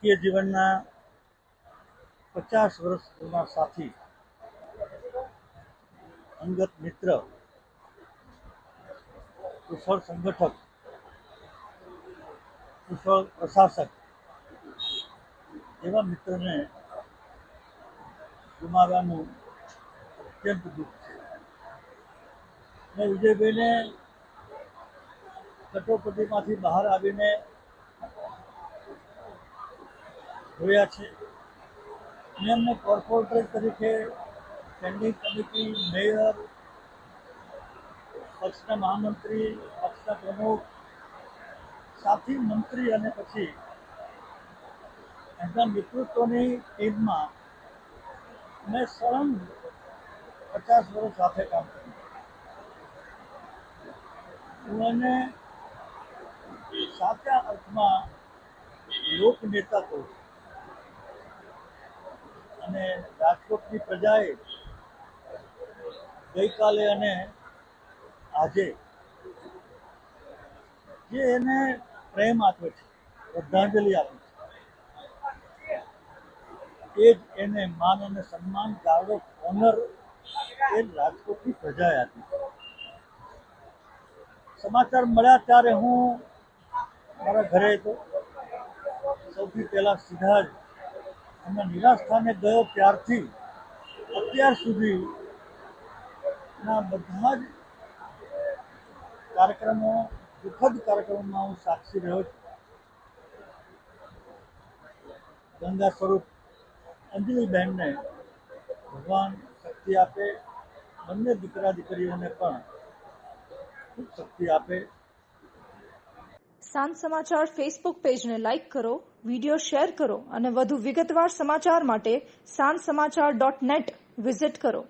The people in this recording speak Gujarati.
રાજકીય જીવનના 50 વર્ષ જૂના સાથી, અંગત મિત્ર, કુશળ સંગઠક, કુશળ પ્રશાસક એવા મિત્રને ગુમાવવાનું અત્યંત દુઃખ છે. મેં વિજયભાઈને કટોકટીમાંથી બહાર આવીને જોયા છે. મેં એમને કોર્પોરેટર તરીકે, સ્ટેન્ડિંગ કમિટી, મેયર, પક્ષના મહામંત્રી, પક્ષના પ્રમુખ, સાથી મંત્રી અને પછી એમના નેતૃત્વની ટીમમાં મેં સળંગ 50 વર્ષ સાથે કામ કર્યું. હું એને સાચા અર્થમાં લોકનેતા કહું છું. અને રાજકોટની પ્રજાએ ગઈકાલે અને આજે જે એને પ્રેમ આપ્યો છે, શ્રદ્ધાંજલિ આપી છે, એ જ એને માન અને સન્માન, ગાર્ડ ઓફ ઓનર એ રાજકોટની પ્રજાએ આપી છે. સમાચાર મળ્યા ત્યારે હું મારા ઘરે હતો. સૌથી પહેલા સીધા જ એમના નિવાસસ્થાને ગયો. ત્યારથી અત્યાર સુધીના બધા જ કાર્યક્રમો, દુઃખદ કાર્યક્રમોમાં હું સાક્ષી રહ્યો છું. ગંગા સ્વરૂપ અંજલિબહેનને ભગવાન શક્તિ આપે, બંને દીકરા દીકરીઓને પણ ખૂબ શક્તિ આપે. સાંજ સમાચાર ફેસબુક પેજને લાઇક કરો, વિડીયો શેર કરો અને વધુ વિગતવાર સમાચાર માટે sanssamachar.net વિઝિટ કરો.